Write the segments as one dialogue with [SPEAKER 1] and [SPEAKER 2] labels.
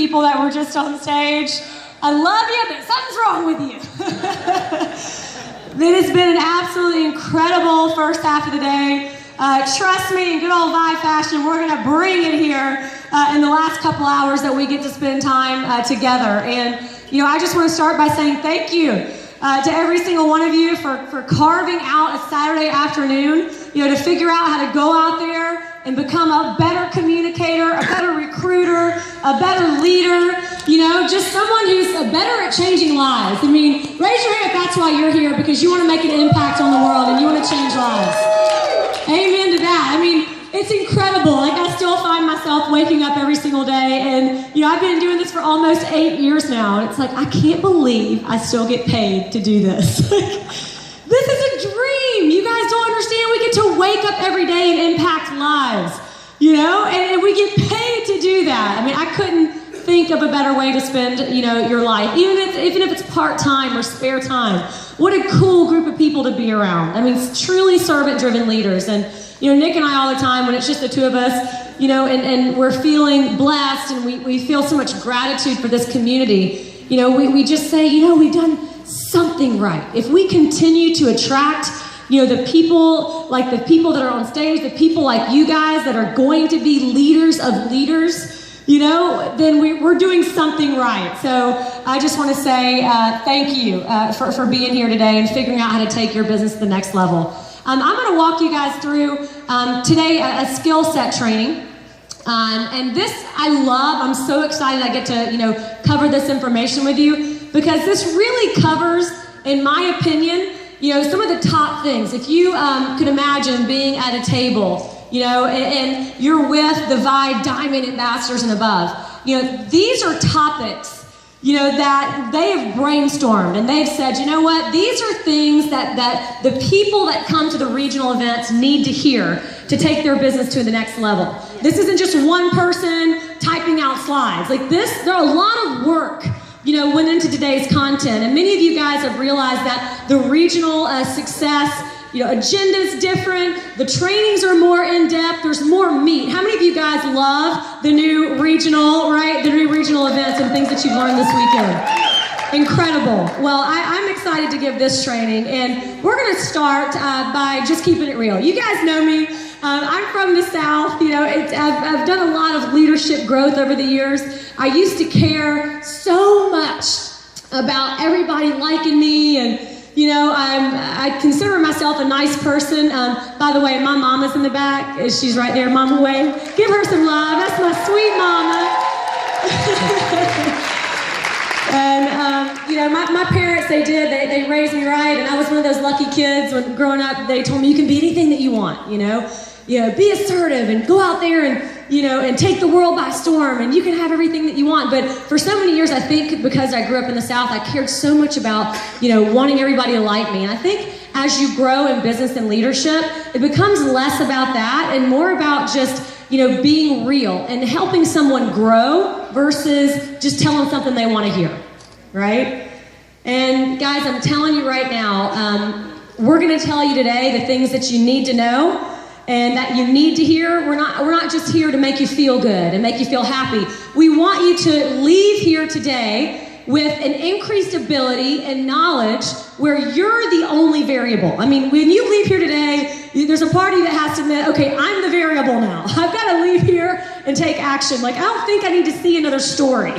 [SPEAKER 1] people that were just on stage. I love you, but something's wrong with you. It has been an absolutely incredible first half of the day. Trust me, in good old Vibe fashion, we're going to bring it here in the last couple hours that we get to spend time together. And, I just want to start by saying thank you to every single one of you for carving out a Saturday afternoon, to figure out how to go out there and become a better communicator, a better recruiter, a better leader, just someone who's better at changing lives. I mean, raise your hand if that's why you're here, because you want to make an impact on the world and you want to change lives. Amen to that. I mean, it's incredible. Like, I still find myself waking up every single day, and, I've been doing this for almost 8 years now, and it's like, I can't believe I still get paid to do this. This is a dream. You guys don't understand. We get to wake up every day and impact lives, and we get paid to do that. I mean, I couldn't think of a better way to spend, your life, even if it's part-time or spare time. What a cool group of people to be around. I mean, it's truly servant-driven leaders. And, Nick and I all the time, when it's just the two of us, and we're feeling blessed and we feel so much gratitude for this community, we just say, we've done something right. If we continue to attract, the people that are on stage, the people like you guys that are going to be leaders of leaders, then we're doing something right. So I just want to say thank you for being here today and figuring out how to take your business to the next level. I'm going to walk you guys through today a skill set training. And this I love. I'm so excited I get to cover this information with you, because this really covers, in my opinion, some of the top things. If you could imagine being at a table, and you're with the Vibe Diamond Ambassadors and above, these are topics, that they have brainstormed, and they've said, what, these are things that the people that come to the regional events need to hear to take their business to the next level. This isn't just one person typing out slides. Like this, there are a lot of work went into today's content, and many of you guys have realized that the regional success, agenda's different, the trainings are more in-depth, there's more meat. How many of you guys love the new regional, the new regional events and things that you've learned this weekend? Incredible. Well, I'm excited to give this training, and we're going to start by just keeping it real. You guys know me. I'm from the South. I've done a lot of leadership growth over the years. I used to care so much about everybody liking me, and I consider myself a nice person. By the way, my mama's in the back. She's right there. Mama, wave. Give her some love. That's my sweet mama. And, my parents, they raised me right, and I was one of those lucky kids when growing up. They told me you can be anything that you want, be assertive and go out there and, and take the world by storm, and you can have everything that you want. But for so many years, I think because I grew up in the South, I cared so much about, wanting everybody to like me. And I think as you grow in business and leadership, it becomes less about that and more about just, being real and helping someone grow versus just telling something they want to hear, right? And guys, I'm telling you right now, we're going to tell you today the things that you need to know and that you need to hear. We're not just here to make you feel good and make you feel happy. We want you to leave here today with an increased ability and knowledge where you're the only variable. I mean, when you leave here today, there's a party that has to admit, okay, I'm the variable now. I've got to leave here and take action. Like, I don't think I need to see another story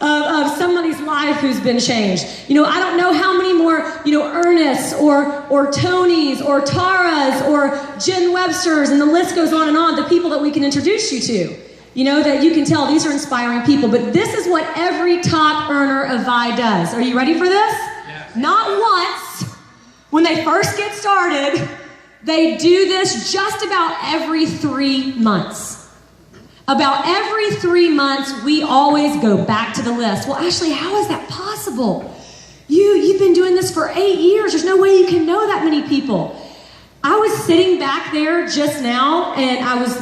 [SPEAKER 1] of somebody's life who's been changed. I don't know how many more, Ernests or Tonys or Taras or Jen Websters, and the list goes on and on, the people that we can introduce you to. That you can tell these are inspiring people. But this is what every top earner of Vi does. Are you ready for this?
[SPEAKER 2] Yes.
[SPEAKER 1] Not once. When they first get started, they do this just about every 3 months. About every 3 months, we always go back to the list. Well, Ashley, how is that possible? You've been doing this for 8 years. There's no way you can know that many people. I was sitting back there just now, and I was,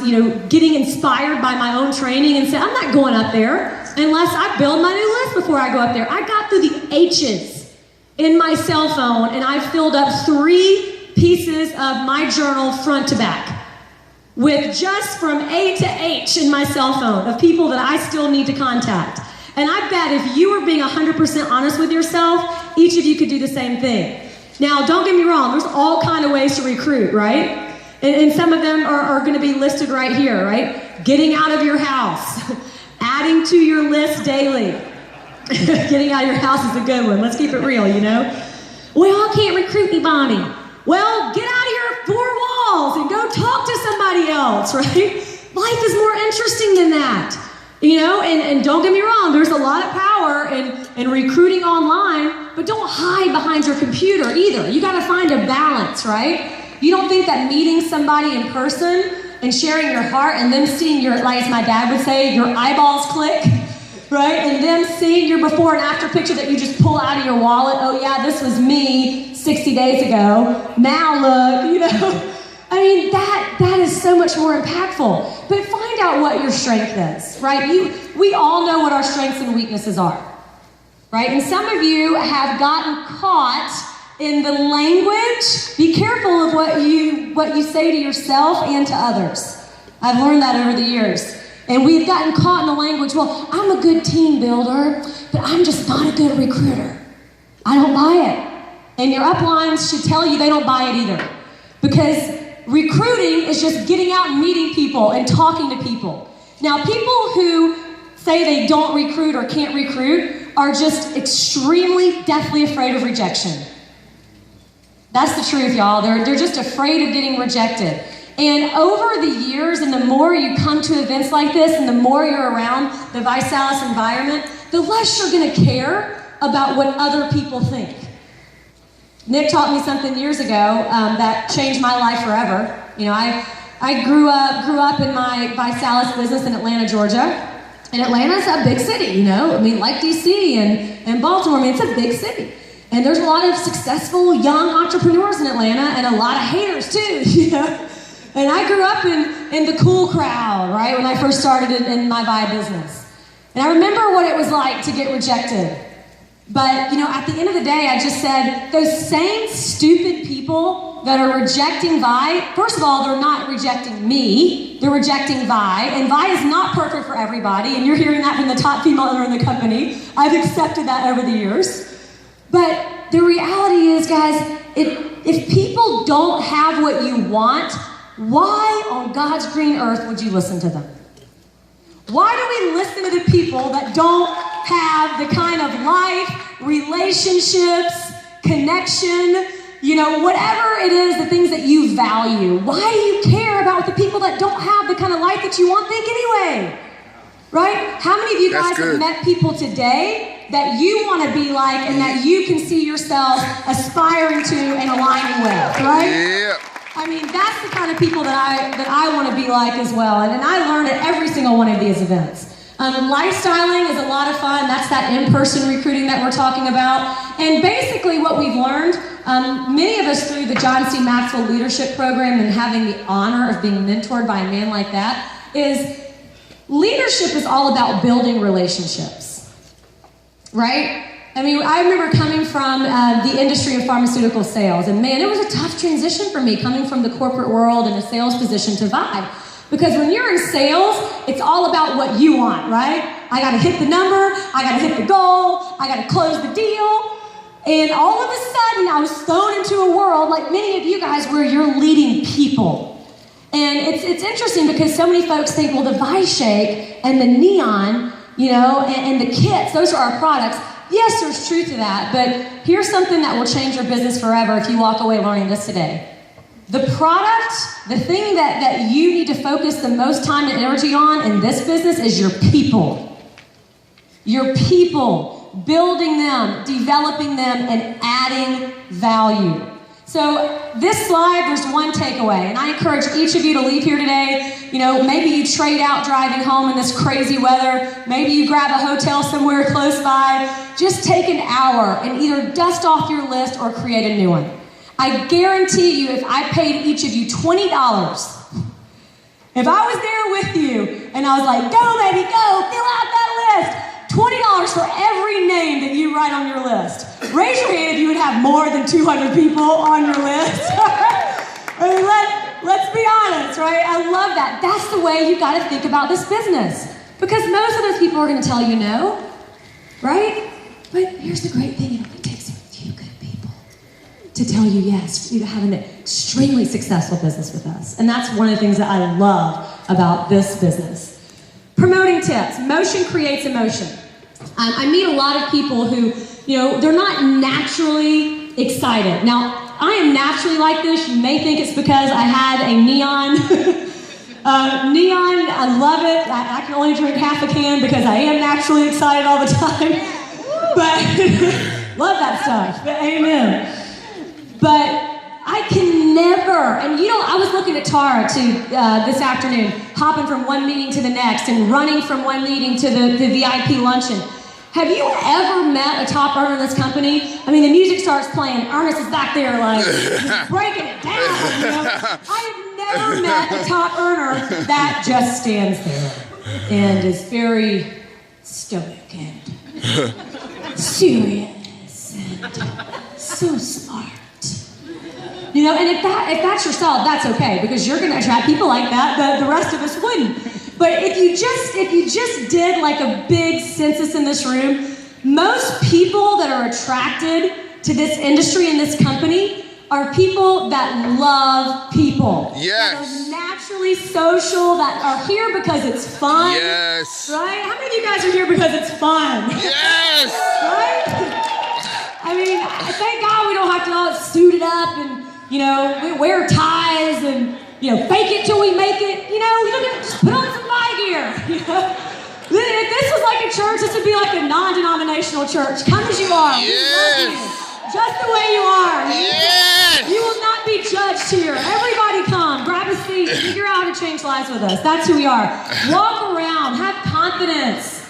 [SPEAKER 1] getting inspired by my own training and said, I'm not going up there unless I build my new list before I go up there. I got through the H's in my cell phone, and I filled up 3 pieces of my journal front to back with just from A to H in my cell phone of people that I still need to contact. And I bet if you were being 100% honest with yourself, each of you could do the same thing. Now, don't get me wrong, there's all kind of ways to recruit, right? And some of them are going to be listed right here, right? Getting out of your house, adding to your list daily. Getting out of your house is a good one. Let's keep it real, you know? Well, I can't recruit anybody. Well, get out of your four walls and go talk to somebody else, right? Life is more interesting than that. You know, and don't get me wrong, there's a lot of power in recruiting online, but don't hide behind your computer either. You got to find a balance, right? You don't think that meeting somebody in person and sharing your heart and them seeing your, like as my dad would say, your eyeballs click, right? And them seeing your before and after picture that you just pull out of your wallet. Oh yeah, this was me 60 days ago. Now look, you know. I mean, that is so much more impactful. But find out what your strength is, right? We all know what our strengths and weaknesses are, right? And some of you have gotten caught in the language. Be careful of what you say to yourself and to others. I've learned that over the years. And we've gotten caught in the language, well, I'm a good team builder, but I'm just not a good recruiter. I don't buy it. And your uplines should tell you they don't buy it either. Because recruiting is just getting out and meeting people and talking to people. Now, people who say they don't recruit or can't recruit are just extremely, deathly afraid of rejection. That's the truth, y'all. They're just afraid of getting rejected. And over the years, and the more you come to events like this, and the more you're around the ViSalus environment, the less you're going to care about what other people think. Nick taught me something years ago that changed my life forever. You know, I grew up in my ViSalus business in Atlanta, Georgia. And Atlanta's a big city, you know. I mean, like DC and Baltimore, I mean, it's a big city. And there's a lot of successful young entrepreneurs in Atlanta and a lot of haters too, you know. And I grew up in the cool crowd, right, when I first started in my Vi business. And I remember what it was like to get rejected. But, you know, at the end of the day, I just said, those same stupid people that are rejecting Vi, first of all, they're not rejecting me, they're rejecting Vi, and Vi is not perfect for everybody, and you're hearing that from the top female owner in the company. I've accepted that over the years. But the reality is, guys, if people don't have what you want, why on God's green earth would you listen to them? Why do we listen to the people that don't have the kind of life, relationships, connection, you know, whatever it is, the things that you value? Why do you care about the people that don't have the kind of life that you want think anyway? Right? How many of you guys have met people today that you want to be like and that you can see yourself aspiring to and aligning with, right?
[SPEAKER 2] Yeah.
[SPEAKER 1] I mean, that's the kind of people that I want to be like as well. And I learned at every single one of these events. Lifestyling is a lot of fun. That's that in-person recruiting that we're talking about. And basically what we've learned, many of us through the John C. Maxwell Leadership Program and having the honor of being mentored by a man like that, is leadership is all about building relationships, right? I mean, I remember coming from the industry of pharmaceutical sales, and man, it was a tough transition for me coming from the corporate world in a sales position to Vi. Because when you're in sales, it's all about what you want, right? I gotta hit the number, I gotta hit the goal, I gotta close the deal. And all of a sudden, I was thrown into a world, like many of you guys, where you're leading people. And it's interesting because so many folks think, well, the Vi Shake and the Neon, you know, and the kits, those are our products. Yes, there's truth to that, but here's something that will change your business forever if you walk away learning this today. The product, the thing that you need to focus the most time and energy on in this business is your people. Your people, building them, developing them, and adding value. So this slide, there's one takeaway, and I encourage each of you to leave here today. You know, maybe you trade out driving home in this crazy weather. Maybe you grab a hotel somewhere close by. Just take an hour and either dust off your list or create a new one. I guarantee you, if I paid each of you $20, if I was there with you and I was like, go baby, go, fill out that list, $20 for every name that you write on your list. Raise your hand if you would have more than 200 people on your list. I mean, let's be honest, right? I love that. That's the way you got to think about this business. Because most of those people are going to tell you no. right? But here's the great thing, it only takes a few good people to tell you yes, for you to have an extremely successful business with us. And that's one of the things that I love about this business. Promoting tips. Motion creates emotion. I meet a lot of people who, they're not naturally excited. Now, I am naturally like this. You may think it's because I had a neon. Neon, I love it. I can only drink half a can because I am naturally excited all the time. But love that stuff. But amen. But I can never, and I was looking at Tara too this afternoon, hopping from one meeting to the next and running from one meeting to the VIP luncheon. Have you ever met a top earner in this company? I mean, the music starts playing. Ernest is back there like breaking it down. I have never met a top earner that just stands there and is very stoic and serious and so smart. And if that's your style, that's okay, because you're gonna attract people like that, the rest of us wouldn't. But if you just did like a big census in this room, most people that are attracted to this industry and this company are people that love people.
[SPEAKER 2] Yes.
[SPEAKER 1] That are naturally social, that are here because it's fun.
[SPEAKER 2] Yes.
[SPEAKER 1] Right? How many of you guys are here because it's fun?
[SPEAKER 2] Yes.
[SPEAKER 1] Right? I mean, thank God we don't have to all suit it up and, we wear ties and, fake it till we make it. We don't just put on some my gear. If this was like a church, this would be like a non-denominational church. Come as you are.
[SPEAKER 2] Yes.
[SPEAKER 1] Just the way you are.
[SPEAKER 2] Yes.
[SPEAKER 1] You will not be judged here. Everybody come, grab a seat, figure out how to change lives with us. That's who we are. Walk around, have confidence.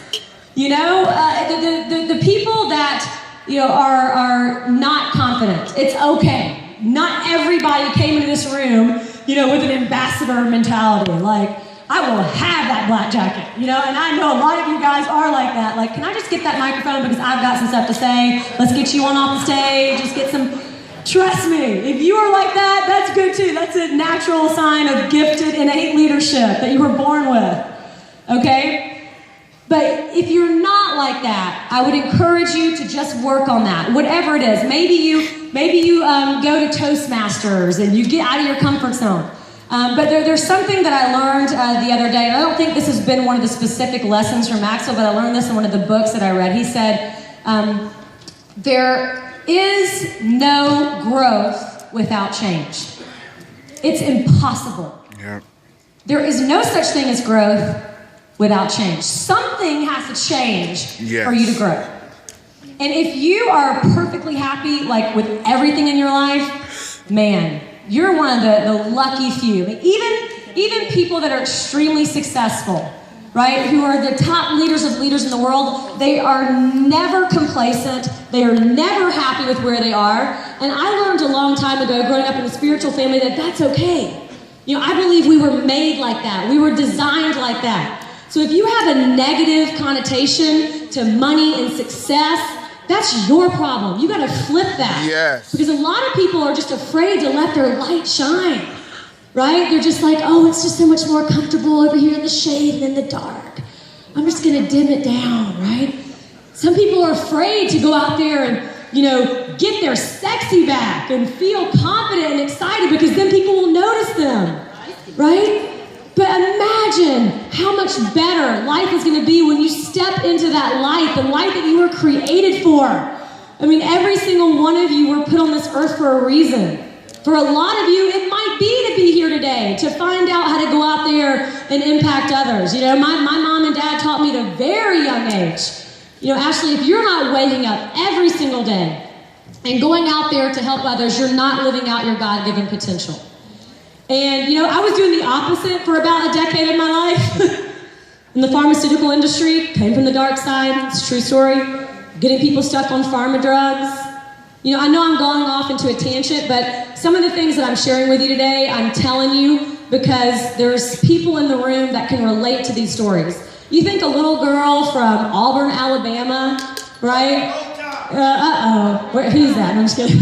[SPEAKER 1] The people that are not confident. It's okay. Not everybody came into this room, with an ambassador mentality. Like, I will have that black jacket, and I know a lot of you guys are like that. Like, can I just get that microphone because I've got some stuff to say? Let's get you on off the stage. Just get some. Trust me, if you are like that, that's good too. That's a natural sign of gifted, innate leadership that you were born with. Okay? But if you're not like that, I would encourage you to just work on that, whatever it is. Maybe you go to Toastmasters and you get out of your comfort zone. But there's something that I learned the other day, and I don't think this has been one of the specific lessons from Maxwell, but I learned this in one of the books that I read. He said, there is no growth without change. It's impossible.
[SPEAKER 2] Yeah.
[SPEAKER 1] There is no such thing as growth without change. Something has to change for you to grow. And if you are perfectly happy, like with everything in your life, man, you're one of the lucky few. Even people that are extremely successful, right, who are the top leaders of leaders in the world, they are never complacent. They are never happy with where they are. And I learned a long time ago, growing up in a spiritual family, that that's okay. I believe we were made like that. We were designed like that. So if you have a negative connotation to money and success, that's your problem. You got to flip that.
[SPEAKER 2] Yes.
[SPEAKER 1] Because a lot of people are just afraid to let their light shine, right? They're just like, oh, it's just so much more comfortable over here in the shade and in the dark. I'm just going to dim it down, right? Some people are afraid to go out there and, get their sexy back and feel confident and excited because then people will notice them, right? But imagine how much better life is going to be when you step into that light, the light that you were created for. I mean, every single one of you were put on this earth for a reason. For a lot of you, it might be to be here today, to find out how to go out there and impact others. My mom and dad taught me at a very young age. Ashley, if you're not waking up every single day and going out there to help others, you're not living out your God-given potential. And, I was doing the opposite for about a decade of my life. In the pharmaceutical industry, came from the dark side, it's a true story. Getting people stuck on pharma drugs. I know I'm going off into a tangent, but some of the things that I'm sharing with you today, I'm telling you because there's people in the room that can relate to these stories. You think a little girl from Auburn, Alabama, right? Who's that? I'm just kidding.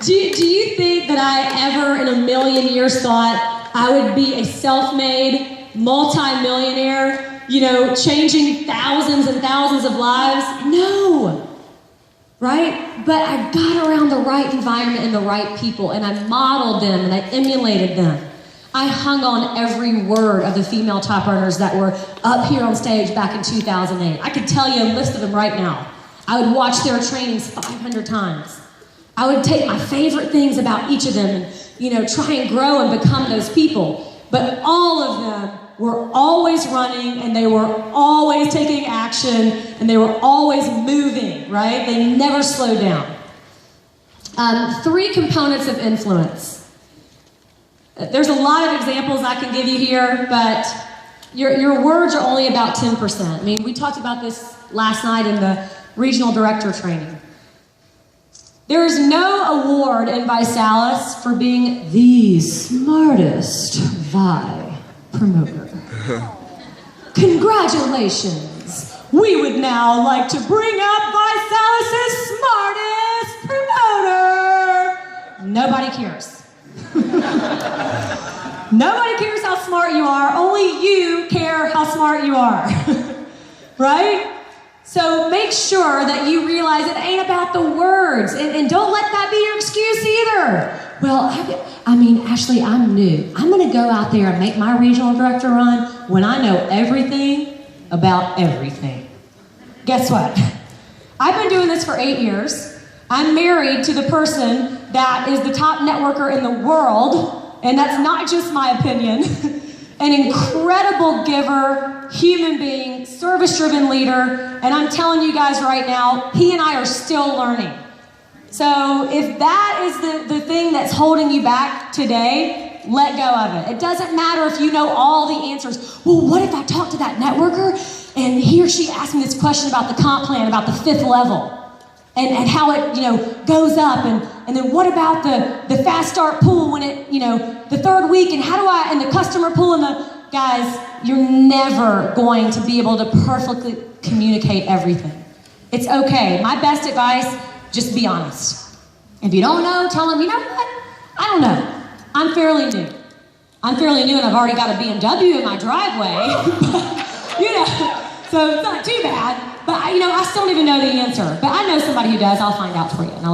[SPEAKER 1] Do you think that I ever in a million years thought I would be a self-made multi-millionaire changing thousands and thousands of lives. No, right? But I got around the right environment and the right people, and I modeled them and I emulated them. I hung on every word of the female top earners that were up here on stage back in 2008. I could tell you a list of them right now. I would watch their trainings 500 times. I would take my favorite things about each of them and, try and grow and become those people. But all of them were always running, and they were always taking action, and they were always moving, right? They never slowed down. 3 components of influence. There's a lot of examples I can give you here, but your words are only about 10%. I mean, we talked about this last night in the regional director training. There is no award in Visalis for being the smartest Vi promoter. Congratulations! We would now like to bring up Visalis' smartest promoter. Nobody cares. Nobody cares how smart you are. Only you care how smart you are. Right? So make sure that you realize it ain't about the words, and don't let that be your excuse either. Well, Ashley, I'm new. I'm gonna go out there and make my regional director run when I know everything about everything. Guess what? I've been doing this for 8 years. I'm married to the person that is the top networker in the world, and that's not just my opinion. An incredible giver, human being, service-driven leader, and I'm telling you guys right now, he and I are still learning. So if that is the thing that's holding you back today, let go of it. It doesn't matter if you know all the answers. Well, what if I talk to that networker and he or she asked me this question about the comp plan, about the 5th level, and how it goes up, and then what about the fast start pool when it the 3rd week, and and the customer pool, and the guys, you're never going to be able to perfectly communicate everything. It's okay. My best advice, just be honest. If you don't know, tell them, you know what? I don't know. I'm fairly new. And I've already got a BMW in my driveway. So it's not too bad. But I still don't even know the answer. But I know somebody who does. I'll find out for you. And I'll let